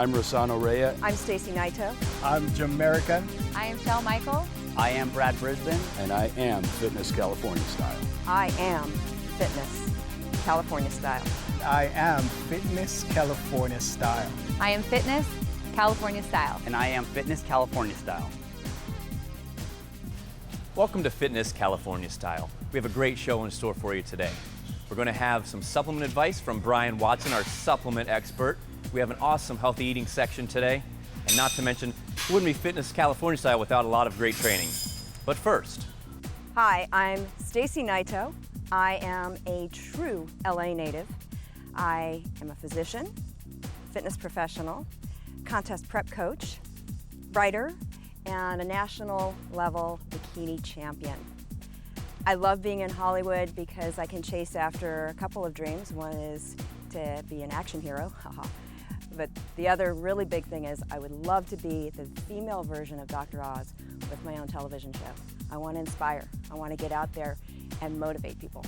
I'm Rossano Rea. I'm Stacy Naito. I'm Jim American. I am Shell Michael. I am Brad Brisbane. And I am Fitness California Style. I am Fitness California Style. I am Fitness California Style. I am Fitness California Style. And I am Fitness California Style. Welcome to Fitness California Style. We have a great show in store for you today. We're going to have some supplement advice from Brian Watson, our supplement expert. We have an awesome healthy eating section today. And not to mention, it wouldn't be Fitness California Style without a lot of great training. But first. Hi, I'm Stacy Naito. I am a true LA native. I am a physician, fitness professional, contest prep coach, writer, and a national level bikini champion. I love being in Hollywood because I can chase after a couple of dreams. One is to be an action hero, but the other really big thing is I would love to be the female version of Dr. Oz with my own television show. I want to inspire. I want to get out there and motivate people.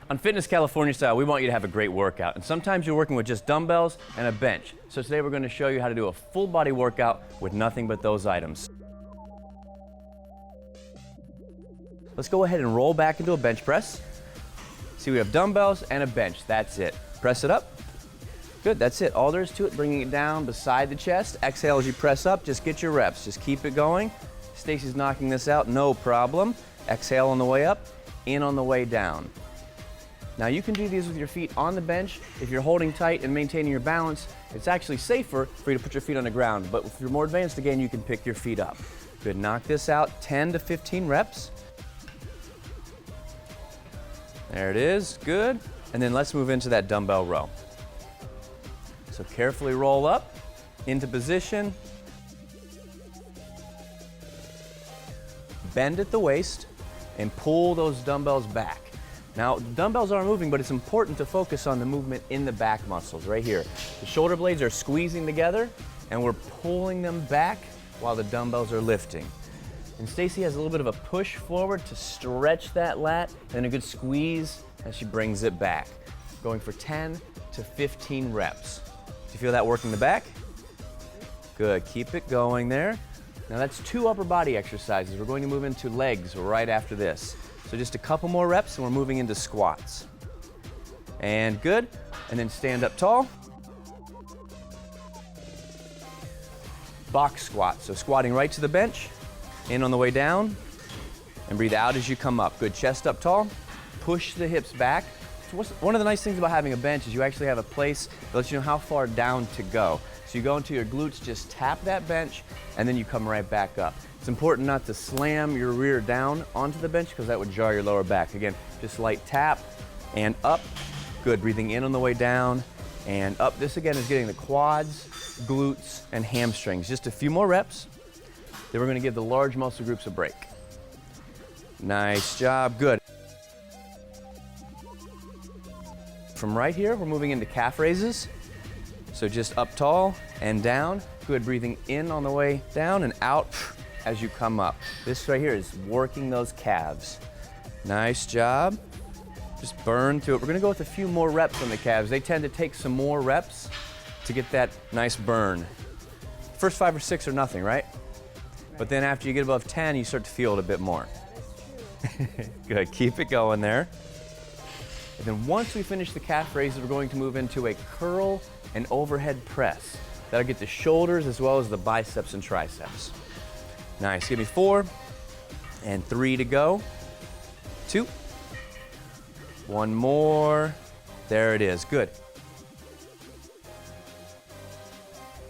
On Fitness California Style, we want you to have a great workout. And sometimes you're working with just dumbbells and a bench. So today we're going to show you how to do a full body workout with nothing but those items. Let's go ahead and roll back into a bench press. See, we have dumbbells and a bench. That's it. Press it up. Good, that's it. All there is to it, bringing it down beside the chest. Exhale as you press up. Just get your reps. Just keep it going. Stacy's knocking this out, no problem. Exhale on the way up, in on the way down. Now you can do these with your feet on the bench. If you're holding tight and maintaining your balance, it's actually safer for you to put your feet on the ground. But if you're more advanced again, you can pick your feet up. Good, knock this out, 10 to 15 reps. There it is, good. And then let's move into that dumbbell row. So carefully roll up, into position. Bend at the waist and pull those dumbbells back. Now, the dumbbells are moving, but it's important to focus on the movement in the back muscles right here. The shoulder blades are squeezing together and we're pulling them back while the dumbbells are lifting. And Stacy has a little bit of a push forward to stretch that lat and a good squeeze as she brings it back. Going for 10 to 15 reps. Do you feel that working the back? Good, keep it going there. Now that's 2 upper body exercises. We're going to move into legs right after this. So just a couple more reps and we're moving into squats. And good, and then stand up tall. Box squat, so squatting right to the bench, in on the way down, and breathe out as you come up. Good, chest up tall, push the hips back. So one of the nice things about having a bench is you actually have a place that lets you know how far down to go. So you go into your glutes, just tap that bench, and then you come right back up. It's important not to slam your rear down onto the bench because that would jar your lower back. Again, just light tap and up. Good, breathing in on the way down and up. This again is getting the quads, glutes, and hamstrings. Just a few more reps. Then we're gonna give the large muscle groups a break. Nice job, good. From right here, we're moving into calf raises. So just up tall and down. Good, breathing in on the way down and out as you come up. This right here is working those calves. Nice job. Just burn through it. We're gonna go with a few more reps on the calves. They tend to take some more reps to get that nice burn. First 5 or 6 are nothing, right? But then after you get above 10, you start to feel it a bit more. Good, keep it going there. And then once we finish the calf raises, we're going to move into a curl and overhead press. That'll get the shoulders as well as the biceps and triceps. Nice, give me 4 and 3 to go. 2. 1 more. There it is, good.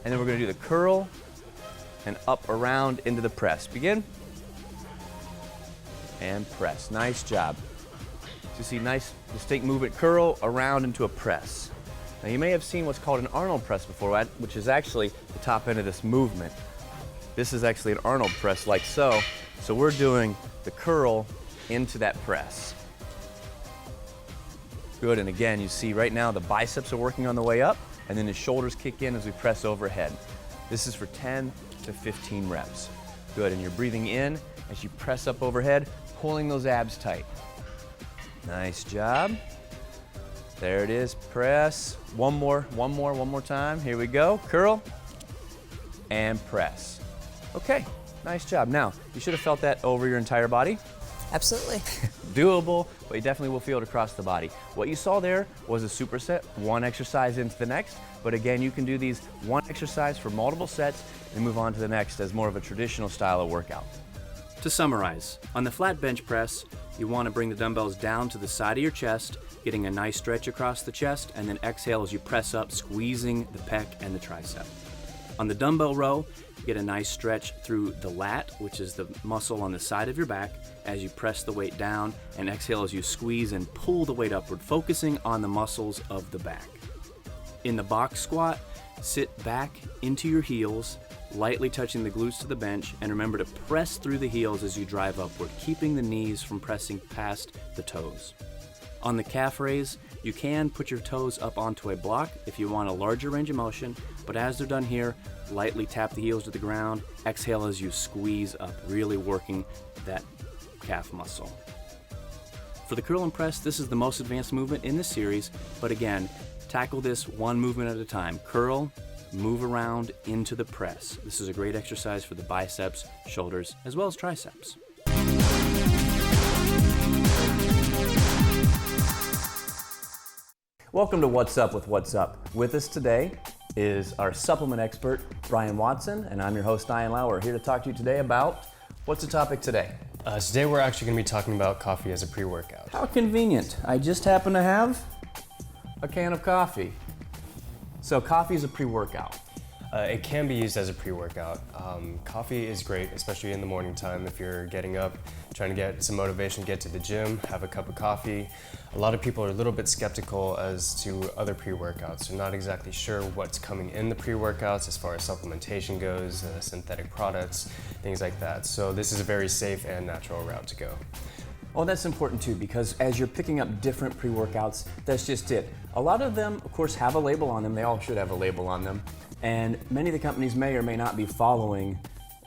And then we're gonna do the curl and up around into the press. Begin. And press, nice job. So you see nice distinct movement, curl around into a press. Now you may have seen what's called an Arnold press before, which is actually the top end of this movement. This is actually an Arnold press like so. So we're doing the curl into that press. Good, and again, you see right now the biceps are working on the way up and then the shoulders kick in as we press overhead. This is for 10 to 15 reps. Good, and you're breathing in as you press up overhead, pulling those abs tight. Nice job. There it is, press. One more time. Here we go, curl and press. Okay, nice job. Now, you should have felt that over your entire body. Absolutely. Doable, but you definitely will feel it across the body. What you saw there was a superset, one exercise into the next, but again, you can do these one exercise for multiple sets and move on to the next as more of a traditional style of workout. To summarize, on the flat bench press, you want to bring the dumbbells down to the side of your chest, getting a nice stretch across the chest, and then exhale as you press up, squeezing the pec and the tricep. On the dumbbell row, you get a nice stretch through the lat, which is the muscle on the side of your back, as you press the weight down, and exhale as you squeeze and pull the weight upward, focusing on the muscles of the back. In the box squat, sit back into your heels, lightly touching the glutes to the bench, and remember to press through the heels as you drive upward, keeping the knees from pressing past the toes. On the calf raise, you can put your toes up onto a block if you want a larger range of motion, but as they're done here, lightly tap the heels to the ground, exhale as you squeeze up, really working that calf muscle. For the curl and press, this is the most advanced movement in this series, but again, tackle this one movement at a time. Curl, move around into the press. This is a great exercise for the biceps, shoulders, as well as triceps. Welcome to What's Up with What's Up. With us today is our supplement expert, Brian Watson, and I'm your host, Ian Lauer, here to talk to you today about, what's the topic today? Today we're actually going to be talking about coffee as a pre-workout. How convenient. I just happen to have a can of coffee. So coffee is a pre-workout. It can be used as a pre-workout. Coffee is great, especially in the morning time if you're getting up, trying to get some motivation to get to the gym, have a cup of coffee. A lot of people are a little bit skeptical as to other pre-workouts. They're not exactly sure what's coming in the pre-workouts as far as supplementation goes, synthetic products, things like that. So this is a very safe and natural route to go. Well, that's important too, because as you're picking up different pre-workouts, that's just it. A lot of them, of course, have a label on them. They all should have a label on them. And many of the companies may or may not be following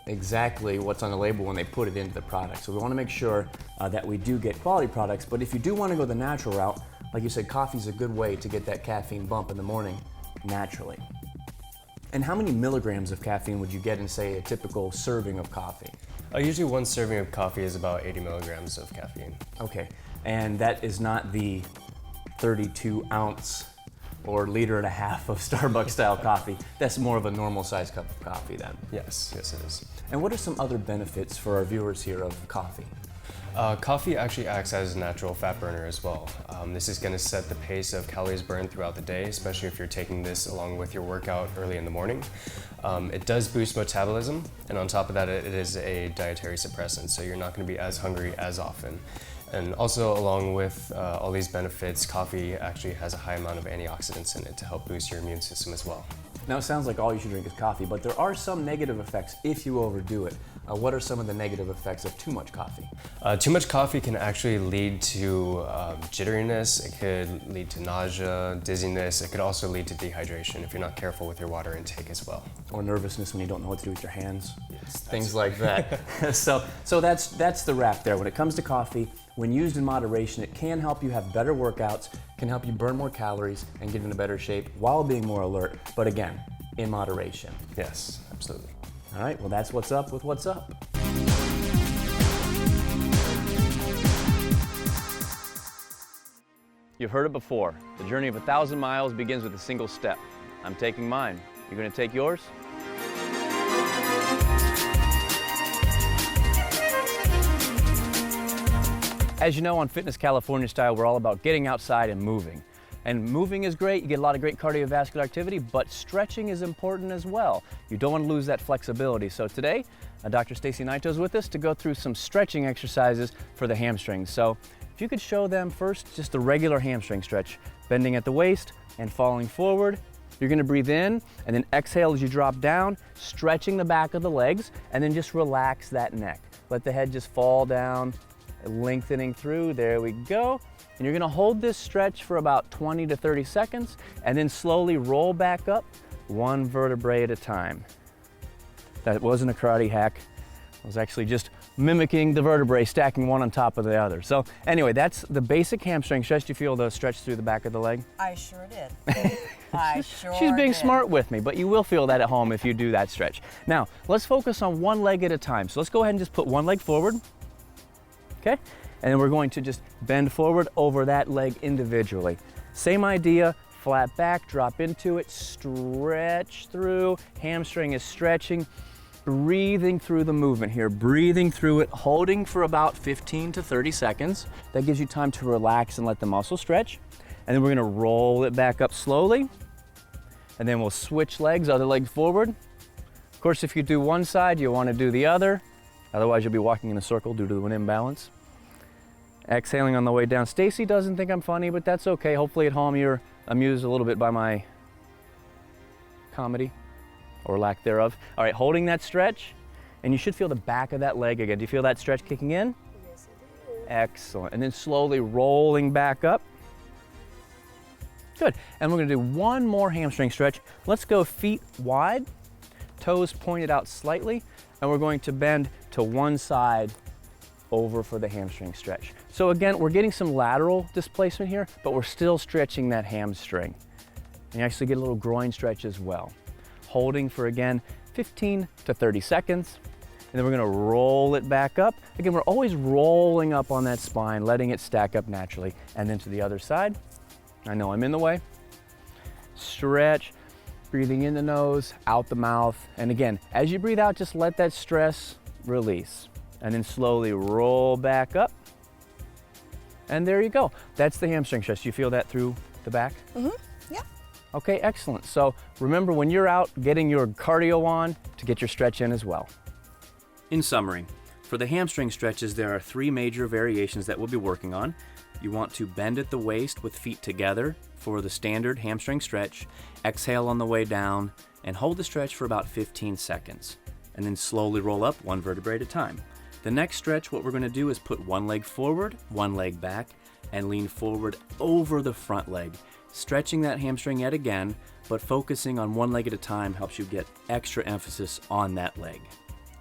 exactly what's on the label when they put it into the product. So we want to make sure that we do get quality products. But if you do want to go the natural route, like you said, coffee is a good way to get that caffeine bump in the morning naturally. And how many milligrams of caffeine would you get in, say, a typical serving of coffee? Usually one serving of coffee is about 80 milligrams of caffeine. Okay, and that is not the 32 ounce or liter and a half of Starbucks style coffee. That's more of a normal sized cup of coffee then. Yes, it is. And what are some other benefits for our viewers here of coffee? Coffee actually acts as a natural fat burner as well. This is going to set the pace of calories burned throughout the day, especially if you're taking this along with your workout early in the morning. It does boost metabolism, and on top of that, it is a dietary suppressant, so you're not going to be as hungry as often. And also, along with all these benefits, coffee actually has a high amount of antioxidants in it to help boost your immune system as well. Now it sounds like all you should drink is coffee, but there are some negative effects if you overdo it. What are some of the negative effects of too much coffee? Too much coffee can actually lead to jitteriness, it could lead to nausea, dizziness, it could also lead to dehydration if you're not careful with your water intake as well. Or nervousness when you don't know what to do with your hands. Yes, things like that. so that's the wrap there. When it comes to coffee, when used in moderation, it can help you have better workouts, can help you burn more calories and get into better shape while being more alert, but again, in moderation. Yes, absolutely. All right, well that's What's Up with What's Up. You've heard it before. The journey of 1,000 miles begins with a single step. I'm taking mine. You gonna take yours? As you know, on Fitness California Style, we're all about getting outside and moving. And moving is great, you get a lot of great cardiovascular activity, but stretching is important as well. You don't want to lose that flexibility. So today, Dr. Stacy Naito is with us to go through some stretching exercises for the hamstrings. So if you could show them first just the regular hamstring stretch, bending at the waist and falling forward. You're gonna breathe in and then exhale as you drop down, stretching the back of the legs, and then just relax that neck. Let the head just fall down, lengthening through, there we go. And you're gonna hold this stretch for about 20 to 30 seconds and then slowly roll back up one vertebrae at a time. That wasn't a karate hack, I was actually just mimicking the vertebrae, stacking one on top of the other. So anyway, that's the basic hamstring stretch. Do you feel the stretch through the back of the leg? I sure did. I sure She's being did. smart with me, but you will feel that at home if you do that stretch. Now, let's focus on one leg at a time. So let's go ahead and just put one leg forward, okay? And then we're going to just bend forward over that leg individually. Same idea, flat back, drop into it, stretch through, hamstring is stretching, breathing through the movement here, breathing through it, holding for about 15 to 30 seconds. That gives you time to relax and let the muscle stretch. And then we're gonna roll it back up slowly. And then we'll switch legs, other leg forward. Of course, if you do one side, you wanna do the other. Otherwise, you'll be walking in a circle due to an imbalance. Exhaling on the way down. Stacy doesn't think I'm funny, but that's okay. Hopefully at home you're amused a little bit by my comedy, or lack thereof. All right, holding that stretch, and you should feel the back of that leg again. Do you feel that stretch kicking in? Yes, I do. Excellent. And then slowly rolling back up. Good. And we're gonna do one more hamstring stretch. Let's go feet wide, toes pointed out slightly, and we're going to bend to one side over for the hamstring stretch. So again, we're getting some lateral displacement here, but we're still stretching that hamstring. And you actually get a little groin stretch as well. Holding for, again, 15 to 30 seconds. And then we're gonna roll it back up. Again, we're always rolling up on that spine, letting it stack up naturally. And then to the other side. I know I'm in the way. Stretch, breathing in the nose, out the mouth. And again, as you breathe out, just let that stress release. And then slowly roll back up. And there you go. That's the hamstring stretch. Do you feel that through the back? Mm-hmm. Yeah. Okay, excellent. So remember, when you're out getting your cardio on, to get your stretch in as well. In summary, for the hamstring stretches, there are 3 major variations that we'll be working on. You want to bend at the waist with feet together for the standard hamstring stretch, exhale on the way down, and hold the stretch for about 15 seconds. And then slowly roll up one vertebrae at a time. The next stretch, what we're going to do is put one leg forward, one leg back, and lean forward over the front leg. Stretching that hamstring yet again, but focusing on one leg at a time helps you get extra emphasis on that leg.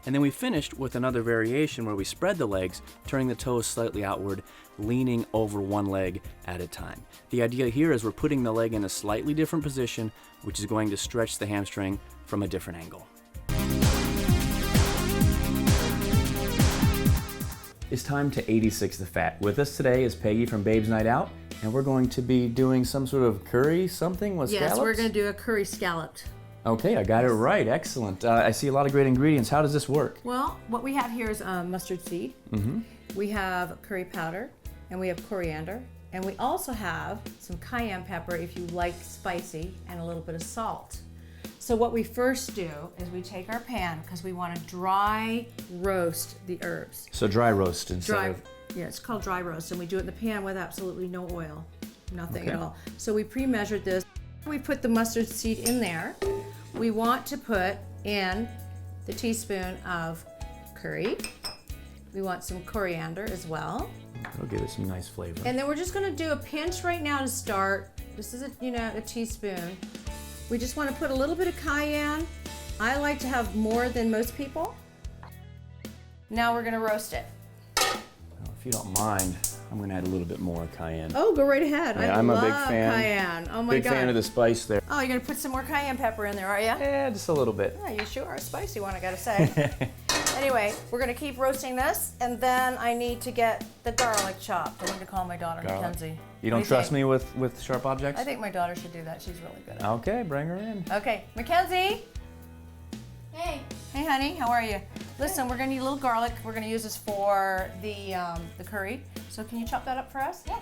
And then we finished with another variation where we spread the legs, turning the toes slightly outward, leaning over one leg at a time. The idea here is we're putting the leg in a slightly different position, which is going to stretch the hamstring from a different angle. It's time to 86 the fat. With us today is Peggy from Babe's Night Out, and we're going to be doing some sort of curry something with scallops? Yes, we're going to do a curry scalloped. Okay, I got it right. Excellent. I see a lot of great ingredients. How does this work? Well, what we have here is mustard seed. Mm-hmm. We have curry powder, and we have coriander, and we also have some cayenne pepper if you like spicy, and a little bit of salt. So what we first do is we take our pan, because we want to dry roast the herbs. So dry roast instead of... Yeah, it's called dry roast, and we do it in the pan with absolutely no oil, nothing Okay. at all. So we pre-measured this. We put the mustard seed in there. We want to put in the teaspoon of curry. We want some coriander as well. It'll give it some nice flavor. And then we're just gonna do a pinch right now to start. This is a teaspoon. We just want to put a little bit of cayenne. I like to have more than most people. Now we're gonna roast it. Well, if you don't mind, I'm going to add a little bit more cayenne. Oh, go right ahead. Yeah, I I'm a love big fan. cayenne. Oh my Big God. fan of the spice there. Oh, you're gonna put some more cayenne pepper in there, are you? Yeah, just a little bit. Yeah, you sure are a spicy one, I gotta say. Anyway, we're gonna keep roasting this, and then I need to get the garlic chopped. I need to call my daughter, Garlic. Mackenzie. You don't trust me with sharp objects? I think my daughter should do that. She's really good at it. Okay, bring her in. Okay, Mackenzie. Hey. Hey, honey, how are you? Listen, we're gonna need a little garlic. We're gonna use this for the curry. So can you chop that up for us? Yeah.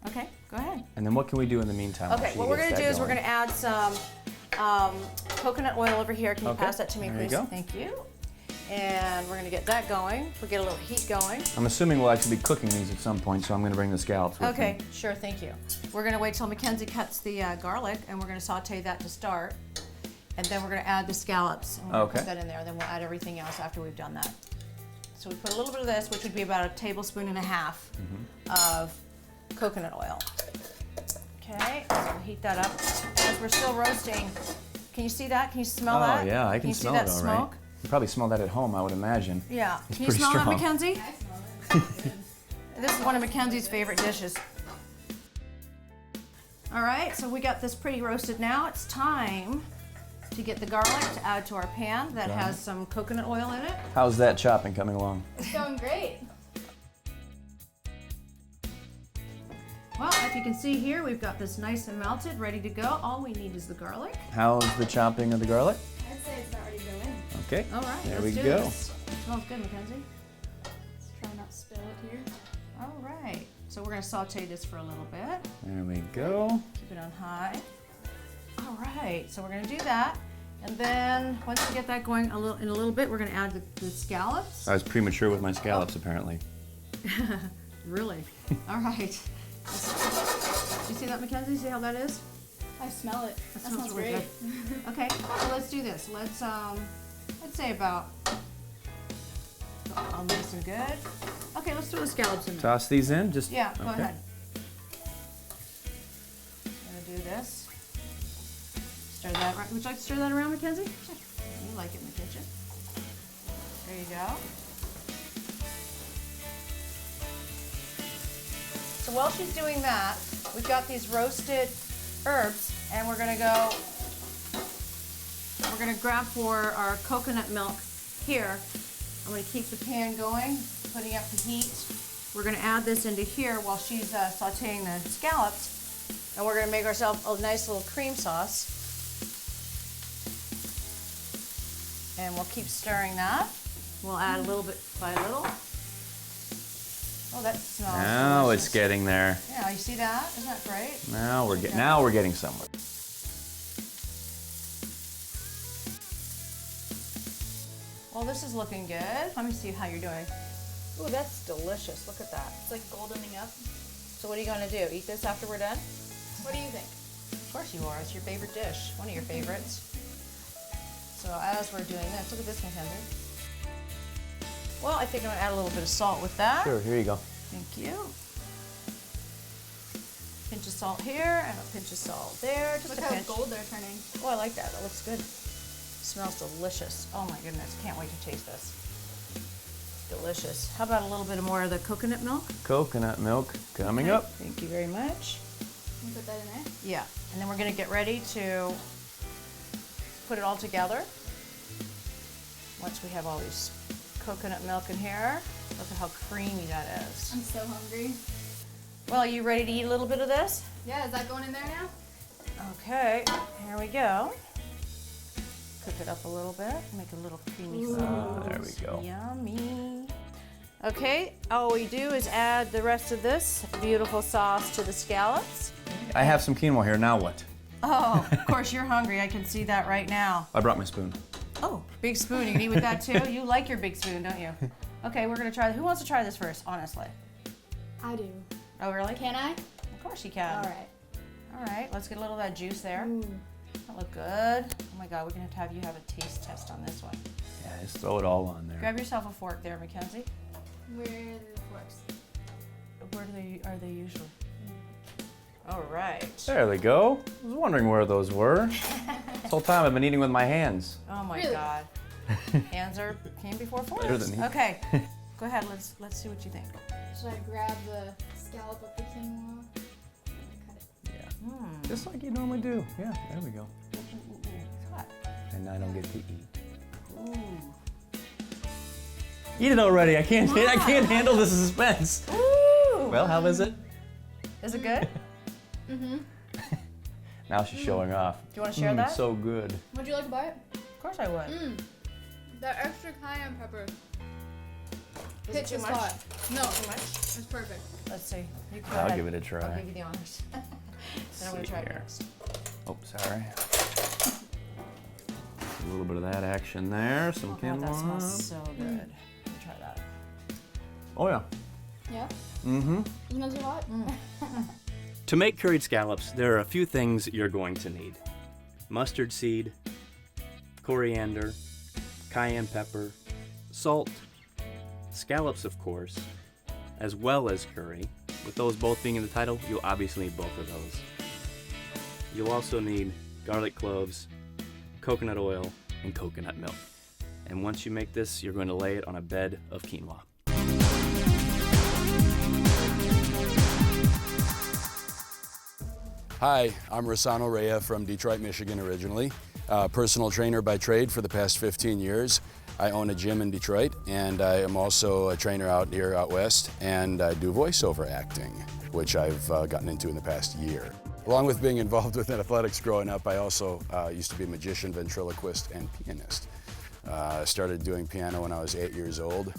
Okay, go ahead. And then what can we do in the meantime? Okay, what we're gonna do is we're gonna add some coconut oil over here. Can you Okay, pass that to me, there you please? go. Thank you. And we're gonna get that going. We'll get a little heat going. I'm assuming we'll actually be cooking these at some point, so I'm going to bring the scallops with Okay, me. sure, thank you. We're gonna wait till Mackenzie cuts the garlic, and we're gonna saute that to start. And then we're gonna add the scallops. And we're gonna Okay. put that in there. Then we'll add everything else after we've done that. So we put a little bit of this, which would be about a tablespoon and a half of coconut oil. Okay, so we'll heat that up. As we're still roasting, can you see that? Can you smell Oh, that? yeah, I can you smell see it that all right. smoke? You probably smell that at home, I would imagine. Yeah. It's Can you pretty smell strong. that, Mackenzie? I smell it. This is one of Mackenzie's favorite dishes. All right, so we got this pretty roasted now. It's time to get the garlic to add to our pan that has some coconut oil in it. How's that chopping coming along? It's going great. Well, if you can see here, we've got this nice and melted, ready to go. All we need is the garlic. How's the chopping of the garlic? I'd say it's about ready to go in. Okay. All right, There let's we do go. this. It smells good, Mackenzie. Let's try not to spill it here. All right, so we're gonna saute this for a little bit. There we go. Keep it on high. All right, so we're gonna do that. And then, once we get that going in a little bit, we're gonna add the scallops. I was premature with my scallops, apparently. Really? All right. You see that, Mackenzie? See how that is? I smell it. That smells really great. good. Okay, so let's do this. Let's say about nice and good. Okay, let's throw the scallops in there. Toss these in, just Yeah, go okay. ahead. I'm gonna do this. Stir that right. Would you like to stir that around, Mackenzie? Sure. You like it in the kitchen. There you go. So while she's doing that, we've got these roasted herbs, and we're gonna grab for our coconut milk here. I'm gonna keep the pan going, putting up the heat. We're gonna add this into here while she's sauteing the scallops, and we're gonna make ourselves a nice little cream sauce. And we'll keep stirring that. We'll add a little bit by little. Oh, that smells Now delicious. it's getting there. Yeah, you see that? Isn't that great? Now we're getting somewhere. Well, this is looking good. Let me see how you're doing. Ooh, that's delicious. Look at that. It's like goldening up. So what are you going to do? Eat this after we're done? What do you think? Of course you are. It's your favorite dish. One of your favorites. So as we're doing this, look at this, Mackenzie. Well, I think I'm going to add a little bit of salt with that. Sure, here you go. Thank you. Pinch of salt here and a pinch of salt there. Just Look a how pinch. gold they're turning. Oh, I like that. That looks good. Smells delicious. Oh my goodness. Can't wait to taste this. Delicious. How about a little bit more of the coconut milk? Coconut milk coming Okay, up. Thank you very much. Can you put that in there? Yeah. And then we're going to get ready to put it all together. Once we have all these coconut milk in here. Look at how creamy that is. I'm so hungry. Well, are you ready to eat a little bit of this? Yeah, is that going in there now? Okay, here we go. Cook it up a little bit, make a little creamy sauce. There we go. Yummy. Okay, all we do is add the rest of this beautiful sauce to the scallops. I have some quinoa here, now what? Oh, of course you're hungry, I can see that right now. I brought my spoon. Oh, big spoon, you can eat with that too? You like your big spoon, don't you? Okay, we're gonna try, who wants to try this first, honestly? I do. Oh, really? Can I? Of course you can. All right. All right, let's get a little of that juice there. That look good. Oh my God, we're gonna have you have a taste test on this one. Yeah, just throw it all on there. Grab yourself a fork there, Mackenzie. Where are the forks? Where are they usually? All right. There they go. I was wondering where those were. This whole time I've been eating with my hands. Oh my Really? God. Hands came before forks. Better than me. Okay, go ahead. Let's see what you think. Should I grab the scallop of the quinoa? Cut it. Yeah. Just like you normally do. Yeah, there we go. It's hot. And I don't get to eat. Ooh. Eat it already. I can't handle the suspense. Ooh. Well, how is it? Is it good? Now she's showing off. Do you want to share that? So good. Would you like to buy it? Of course I would. That extra cayenne pepper Is it hits too the much? spot. No, Too much? it's perfect. Let's see. You go I'll ahead. give it a try. I'll give you the honors. Then I'm going to See try it here. next. Oh, sorry. A little bit of that action there. Some Oh, God, that quinoa. smells so good. Let me try that. Oh yeah. Yeah? Mm-hmm. Isn't that too hot? To make curried scallops, there are a few things you're going to need. Mustard seed, coriander, cayenne pepper, salt, scallops of course, as well as curry. With those both being in the title, you'll obviously need both of those. You'll also need garlic cloves, coconut oil, and coconut milk. And once you make this, you're going to lay it on a bed of quinoa. Hi, I'm Rossano Rea from Detroit, Michigan originally. Personal trainer by trade for the past 15 years. I own a gym in Detroit, and I am also a trainer out here out west, and I do voiceover acting, which I've gotten into in the past year. Along with being involved with athletics growing up, I also used to be a magician, ventriloquist, and pianist. I started doing piano when I was 8 years old,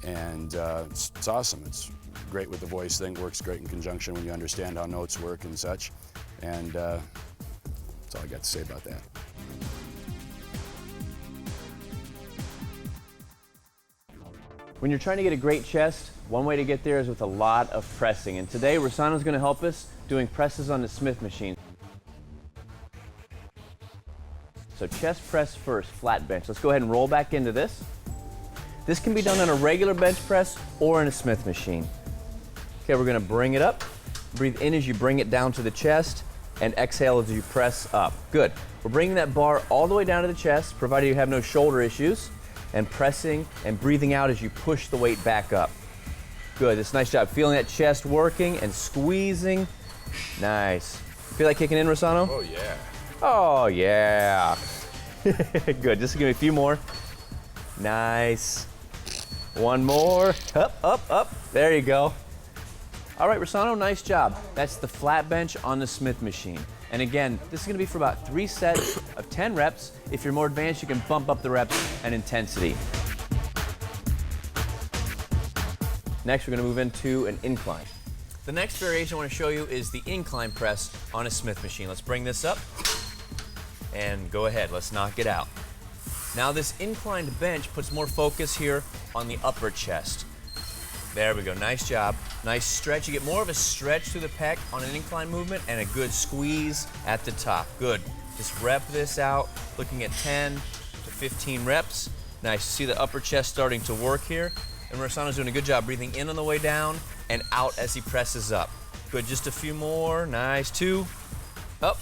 and it's awesome. It's great with the voice thing, works great in conjunction when you understand how notes work and such, and that's all I got to say about that. When you're trying to get a great chest, one way to get there is with a lot of pressing. And today, Rossano's going to help us doing presses on the Smith machine. So chest press first, flat bench. Let's go ahead and roll back into this. This can be done on a regular bench press or in a Smith machine. Okay, we're going to bring it up. Breathe in as you bring it down to the chest, and exhale as you press up. Good. We're bringing that bar all the way down to the chest, provided you have no shoulder issues, and pressing and breathing out as you push the weight back up. Good, that's a nice job. Feeling that chest working and squeezing. Nice. Feel like kicking in, Rossano? Oh yeah. Oh yeah. Good, just give me a few more. Nice. One more. Up, up, up. There you go. All right, Rossano, nice job. That's the flat bench on the Smith machine. And again, this is gonna be for about 3 sets of 10 reps. If you're more advanced, you can bump up the reps and intensity. Next, we're gonna move into an incline. The next variation I wanna show you is the incline press on a Smith machine. Let's bring this up and go ahead, let's knock it out. Now this inclined bench puts more focus here on the upper chest. There we go, nice job. Nice stretch. You get more of a stretch through the pec on an incline movement and a good squeeze at the top. Good. Just rep this out, looking at 10 to 15 reps. Nice. See the upper chest starting to work here. And Rossano's doing a good job breathing in on the way down and out as he presses up. Good, just a few more. Nice. 2, up.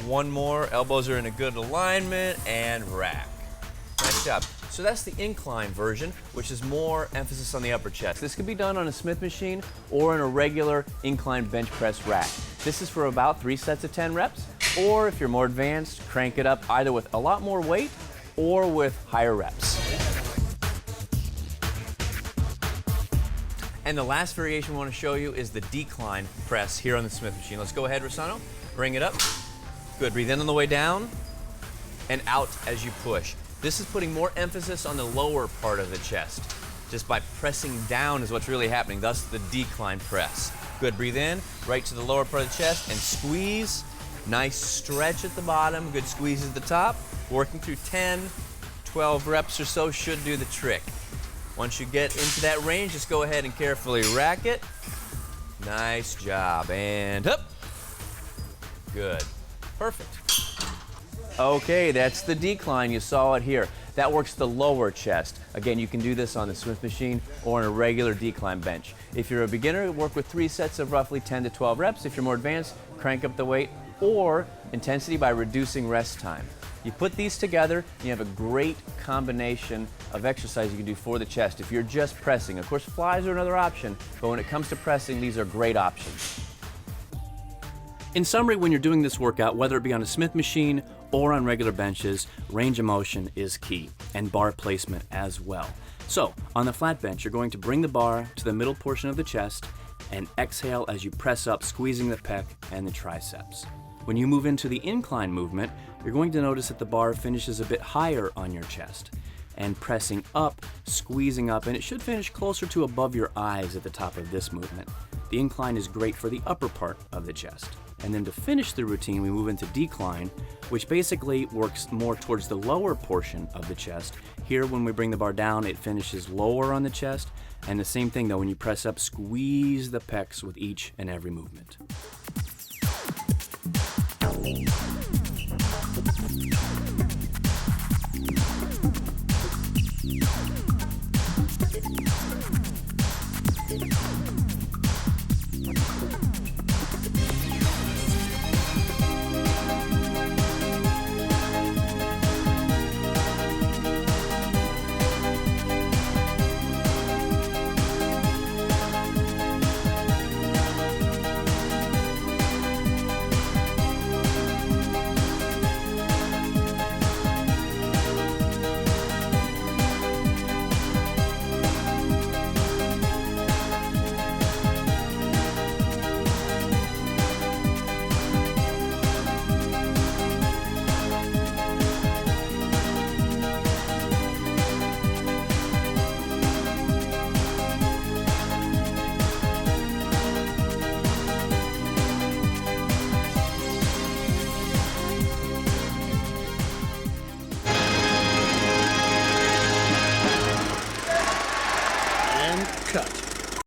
1 more. Elbows are in a good alignment and rack. Nice job. So that's the incline version, which is more emphasis on the upper chest. This can be done on a Smith machine or in a regular incline bench press rack. This is for about 3 sets of 10 reps, or if you're more advanced, crank it up either with a lot more weight or with higher reps. And the last variation we want to show you is the decline press here on the Smith machine. Let's go ahead, Rossano. Bring it up. Good, breathe in on the way down and out as you push. This is putting more emphasis on the lower part of the chest. Just by pressing down is what's really happening, thus the decline press. Good, breathe in, right to the lower part of the chest and squeeze. Nice stretch at the bottom, good squeeze at the top. Working through 10, 12 reps or so should do the trick. Once you get into that range, just go ahead and carefully rack it. Nice job, and up. Good, perfect. Okay, that's the decline. You saw it here. That works the lower chest. Again, you can do this on the Smith machine or on a regular decline bench. If you're a beginner, work with 3 sets of roughly 10 to 12 reps. If you're more advanced, crank up the weight or intensity by reducing rest time. You put these together, and you have a great combination of exercise you can do for the chest if you're just pressing. Of course, flies are another option, but when it comes to pressing, these are great options. In summary, when you're doing this workout, whether it be on a Smith machine or on regular benches, range of motion is key, and bar placement as well. So, on the flat bench, you're going to bring the bar to the middle portion of the chest and exhale as you press up, squeezing the pec and the triceps. When you move into the incline movement, you're going to notice that the bar finishes a bit higher on your chest, and pressing up, squeezing up, and it should finish closer to above your eyes at the top of this movement. The incline is great for the upper part of the chest. And then to finish the routine, we move into decline, which basically works more towards the lower portion of the chest. Here, when we bring the bar down, it finishes lower on the chest. And the same thing though, when you press up, squeeze the pecs with each and every movement. and cut.